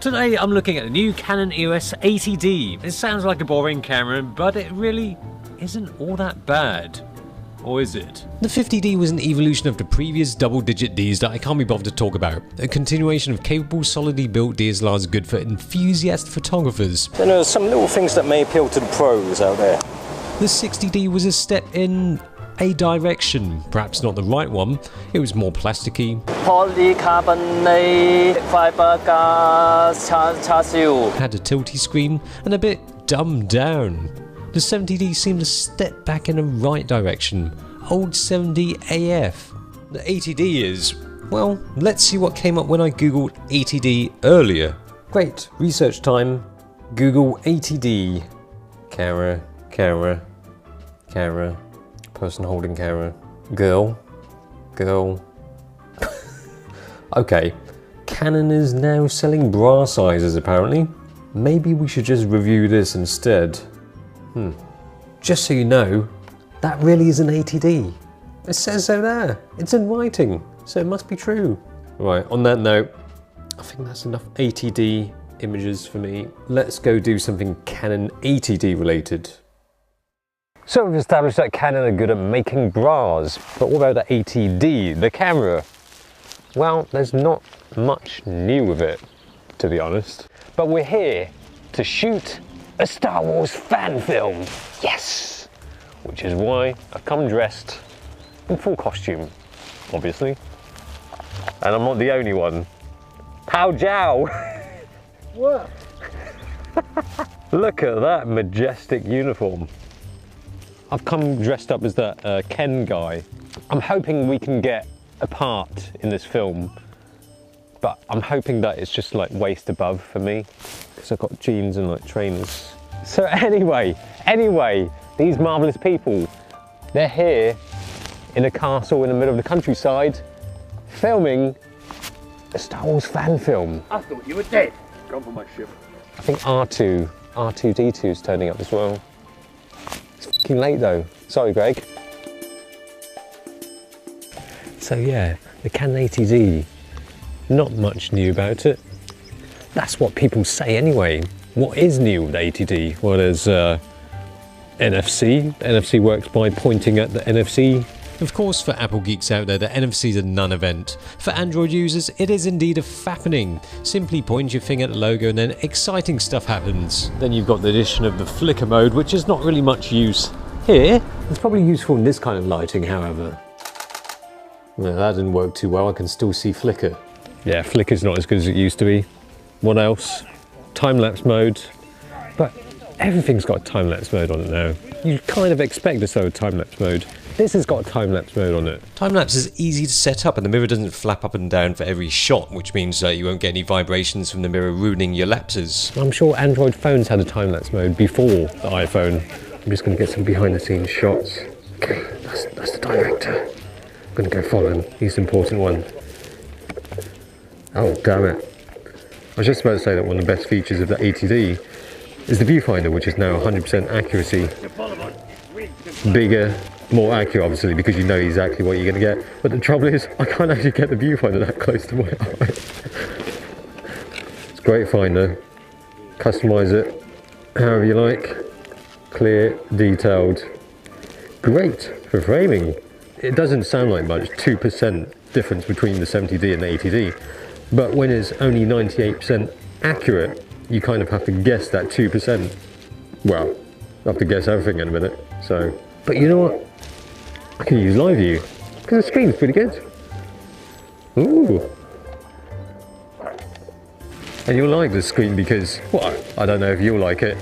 Today I'm looking at the new Canon EOS 80D. It sounds like a boring camera, but it really isn't all that bad. Or is it? The 50D was an evolution of the previous double-digit Ds that I can't be bothered to talk about. A continuation of capable, solidly built DSLRs good for enthusiast photographers. Then there are some little things that may appeal to the pros out there. The 60D was a step in a direction, perhaps not the right one. It was more plasticky, polycarbonate fiberglass chassis, had a tilty screen, and a bit dumbed down. The 70D seemed a step back in the right direction. Old 70 AF. The 80D is, well, let's see what came up when I googled 80D earlier. Great, research time. Google 80D. Camera, camera, camera. Person holding camera. Girl. Girl. Okay. Canon is now selling bra sizes apparently. Maybe we should just review this instead. Just so you know, that really is an 80D. It says so there. It's in writing, so it must be true. Right, on that note, I think that's enough 80D images for me. Let's go do something Canon 80D related. So we've established that Canon are good at making bras, but what about the 80D, the camera? Well, there's not much new with it, to be honest. But we're here to shoot a Star Wars fan film, yes! Which is why I've come dressed in full costume, obviously. And I'm not the only one. Pow Jow! What? Look at that majestic uniform. I've come dressed up as that Ken guy. I'm hoping we can get a part in this film, but I'm hoping that it's just like waist above for me, because I've got jeans and like trainers. So anyway, these marvellous people, they're here in a castle in the middle of the countryside, filming a Star Wars fan film. I thought you were dead. Gone for my ship. I think R2D2 is turning up as well. It's fucking late though. Sorry, Greg. So yeah, the Canon 80D, not much new about it. That's what people say anyway. What is new with the 80D? Well, there's NFC. The NFC works by pointing at the NFC. Of course, for Apple geeks out there, the NFC is a non-event. For Android users, it is indeed a fappening. Simply point your finger at the logo and then exciting stuff happens. Then you've got the addition of the flicker mode, which is not really much use here. It's probably useful in this kind of lighting, however. No, that didn't work too well. I can still see flicker. Yeah, flicker's not as good as it used to be. What else? Time-lapse mode. But everything's got a time-lapse mode on it now. You kind of expect this though, time-lapse mode. This has got a time-lapse mode on it. Time-lapse is easy to set up and the mirror doesn't flap up and down for every shot, which means you won't get any vibrations from the mirror ruining your lapses. I'm sure Android phones had a time-lapse mode before the iPhone. I'm just going to get some behind-the-scenes shots. Okay, that's the director. I'm going to go follow him. He's the important one. Oh, damn it. I was just about to say that one of the best features of the 80D is the viewfinder, which is now 100% accuracy. Bigger, more accurate obviously, because you know exactly what you're going to get. But the trouble is, I can't actually get the viewfinder that close to my eye. It's a great finder. Customize it however you like. Clear, detailed. Great for framing. It doesn't sound like much, 2% difference between the 70D and the 80D. But when it's only 98% accurate, you kind of have to guess that 2%. Well, I have to guess everything in a minute, so. But you know what? I can use live view, because the screen's pretty good. Ooh. And you'll like the screen because, well, I don't know if you'll like it.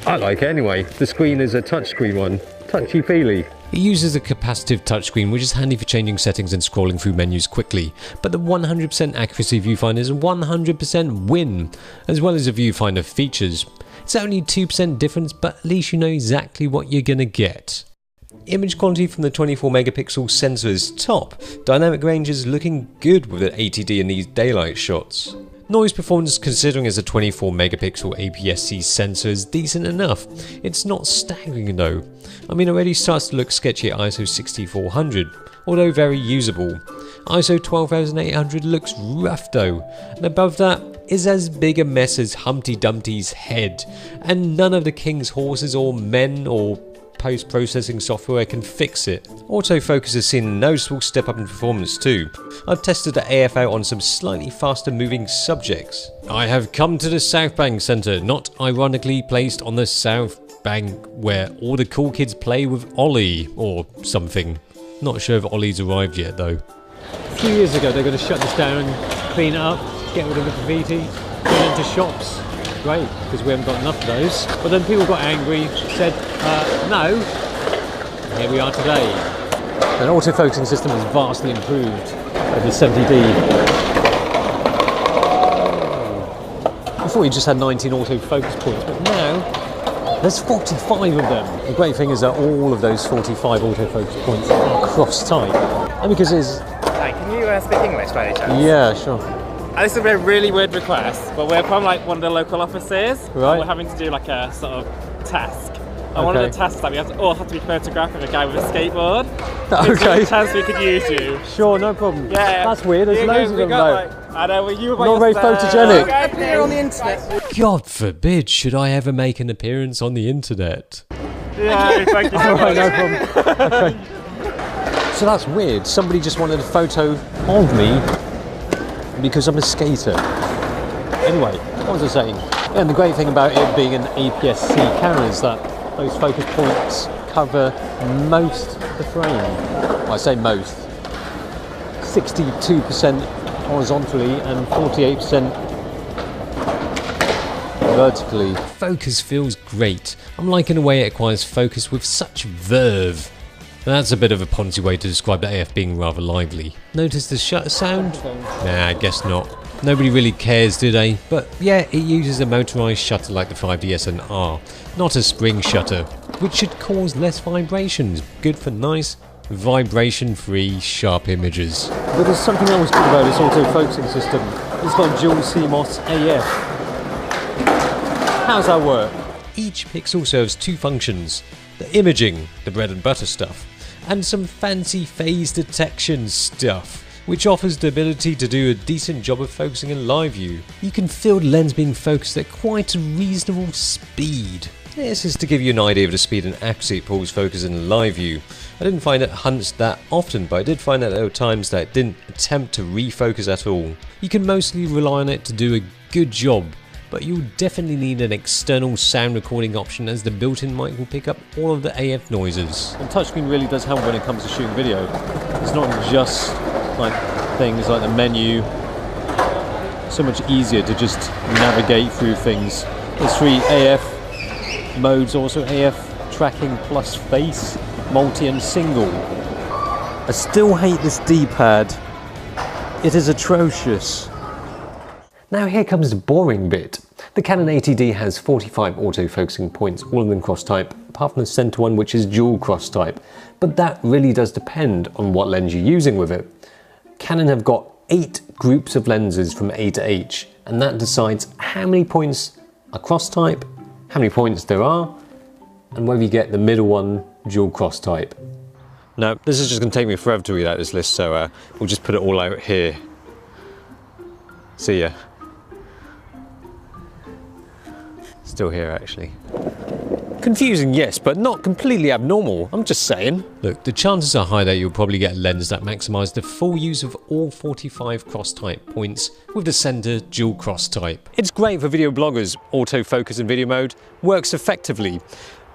I like it anyway. The screen is a touchscreen one, touchy-feely. It uses a capacitive touchscreen, which is handy for changing settings and scrolling through menus quickly, but the 100% accuracy viewfinder is a 100% win, as well as the viewfinder features. It's only 2% difference, but at least you know exactly what you're gonna get. Image quality from the 24 megapixel sensor is top. Dynamic range is looking good with the 80D in these daylight shots. Noise performance, considering as a 24 megapixel APS-C sensor, is decent enough. It's not staggering though. I mean, it already starts to look sketchy at ISO 6400, although very usable. ISO 12800 looks rough though, and above that, is as big a mess as Humpty Dumpty's head, and none of the king's horses or men or post-processing software can fix it. Autofocus has seen a noticeable step up in performance too. I've tested the AF out on some slightly faster moving subjects. I have come to the South Bank Centre, not ironically placed on the South Bank where all the cool kids play with Ollie or something. Not sure if Ollie's arrived yet though. A few years ago they're going to shut this down and clean it up, get rid of the graffiti, turn it into shops. Great, because we haven't got enough of those. But then people got angry, said no, and here we are today. An autofocusing system has vastly improved over the 70D. Before you just had 19 autofocus points, but now there's 45 of them. The great thing is that all of those 45 autofocus points are cross-type. And because it's... Hi, can you speak English by any chance? Yeah, sure. This is a really weird request, but we're from like one of the local offices. Right. And we're having to do like a sort of task. And one of the tasks that we all have to be photographed with a guy with a skateboard. Okay. There's a chance we could use you. Sure, no problem. Yeah. That's weird, there's loads of them though. Like, I know, well, you were not very photogenic. Appear on the internet. God forbid should I ever make an appearance on the internet. Yeah, thank you so much. Alright, no problem. Okay. So that's weird, somebody just wanted a photo of me because I'm a skater. Anyway, what was I saying? And the great thing about it being an APS-C camera is that those focus points cover most of the frame. Well, I say most. 62% horizontally and 48% vertically. Focus feels great. I'm liking the way it acquires focus with such verve. That's a bit of a poncy way to describe the AF being rather lively. Notice the shutter sound? Nah, I guess not. Nobody really cares, do they? But yeah, it uses a motorised shutter like the 5DS&R, not a spring shutter, which should cause less vibrations. Good for nice, vibration-free, sharp images. But there's something else good about this auto-focusing system. It's got dual CMOS AF. How does that work? Each pixel serves two functions. The imaging, the bread and butter stuff, and some fancy phase detection stuff, which offers the ability to do a decent job of focusing in live view. You can feel the lens being focused at quite a reasonable speed. This is to give you an idea of the speed and accuracy it pulls focus in live view. I didn't find it hunts that often, but I did find that there were times that it didn't attempt to refocus at all. You can mostly rely on it to do a good job, but you'll definitely need an external sound recording option as the built-in mic will pick up all of the AF noises. And touchscreen really does help when it comes to shooting video. It's not just like things like the menu. So much easier to just navigate through things. There's 3 AF modes, also AF tracking plus face, multi and single. I still hate this D-pad. It is atrocious. Now here comes the boring bit. The Canon 80D has 45 autofocusing points, all of them cross-type, apart from the center one which is dual cross-type. But that really does depend on what lens you're using with it. Canon have got 8 groups of lenses from A to H, and that decides how many points are cross-type, how many points there are, and whether you get the middle one dual cross-type. No, this is just going to take me forever to read out this list, so we'll just put it all out here. See ya. Still here, actually. Confusing, yes, but not completely abnormal. I'm just saying. Look, the chances are high that you'll probably get a lens that maximises the full use of all 45 cross-type points with the center dual cross-type. It's great for video bloggers. Autofocus in video mode works effectively.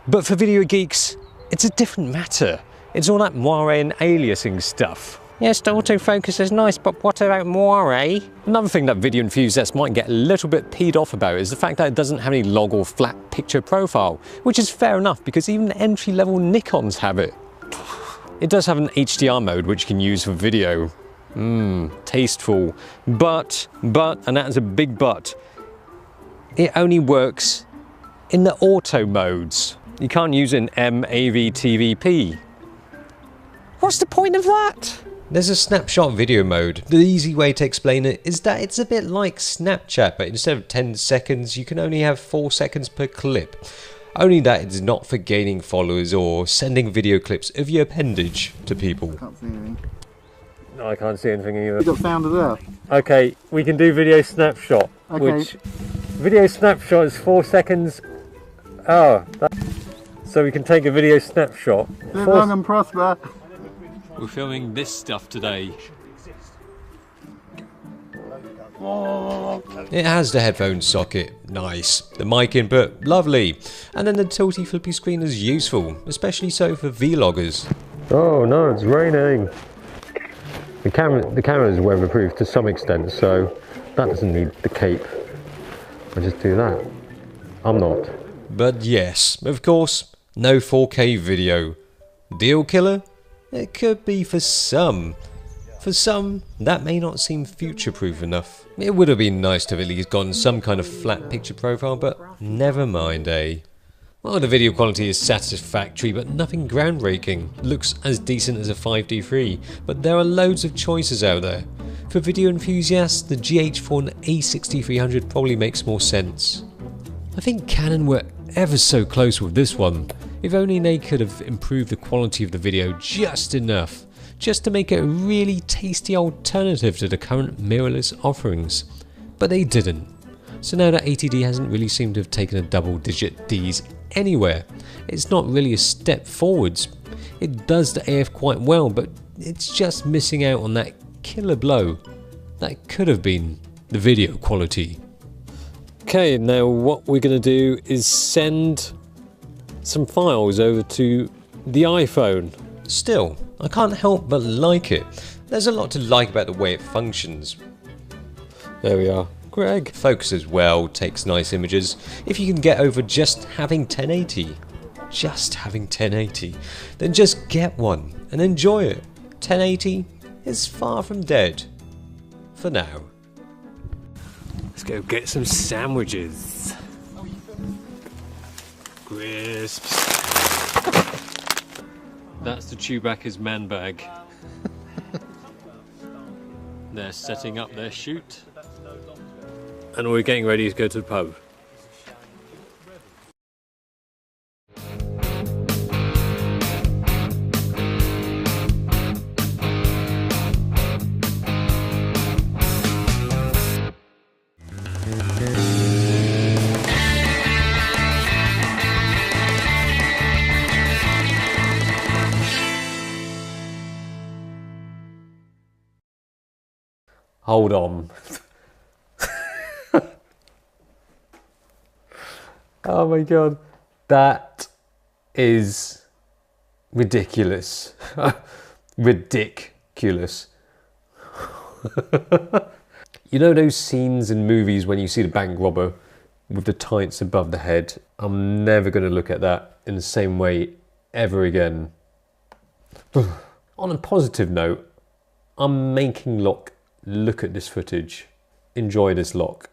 But for video geeks, it's a different matter. It's all that moire and aliasing stuff. Yes, the autofocus is nice, but what about moire? Another thing that video enthusiasts might get a little bit peed off about is the fact that it doesn't have any log or flat picture profile, which is fair enough because even entry-level Nikons have it. It does have an HDR mode which you can use for video. Tasteful. But, and that is a big but, it only works in the auto modes. You can't use it in M, AV, TVP. What's the point of that? There's a snapshot video mode. The easy way to explain it is that it's a bit like Snapchat, but instead of 10 seconds, you can only have 4 seconds per clip. Only that it's not for gaining followers or sending video clips of your appendage to people. Can't see anything. I can't see anything either. You got sounder there. Okay, we can do video snapshot. Okay. Which video snapshot is 4 seconds. Oh, so we can take a video snapshot. Live long and prosper. We're filming this stuff today. It has the headphone socket, nice. The mic input, lovely. And then the tilty flippy screen is useful, especially so for vloggers. Oh no, it's raining. The camera is weatherproof to some extent, so that doesn't need the cape. I just do that. I'm not. But yes, of course, no 4K video. Deal killer? It could be for some. For some, that may not seem future-proof enough. It would have been nice to have at least gotten some kind of flat picture profile, but never mind, eh? Well, the video quality is satisfactory, but nothing groundbreaking. Looks as decent as a 5D3, but there are loads of choices out there. For video enthusiasts, the GH4 and A6300 probably makes more sense. I think Canon were ever so close with this one. If only they could have improved the quality of the video just enough, just to make it a really tasty alternative to the current mirrorless offerings. But they didn't. So now that 80D hasn't really seemed to have taken a double-digit Ds anywhere, it's not really a step forwards. It does the AF quite well, but it's just missing out on that killer blow that could have been the video quality. Okay, now what we're going to do is send some files over to the iPhone. Still, I can't help but like it. There's a lot to like about the way it functions. There we are. Greg. Focuses well, takes nice images. If you can get over just having 1080, then just get one and enjoy it. 1080 is far from dead. For now. Let's go get some sandwiches. Crisps. That's the Chewbacca's man bag. They're setting up their shoot. And we're getting ready to go to the pub. Hold on. Oh my god. That is ridiculous. Ridiculous. You know those scenes in movies when you see the bank robber with the tights above the head? I'm never going to look at that in the same way ever again. On a positive note, I'm making Locke look at this footage. Enjoy this, Locke.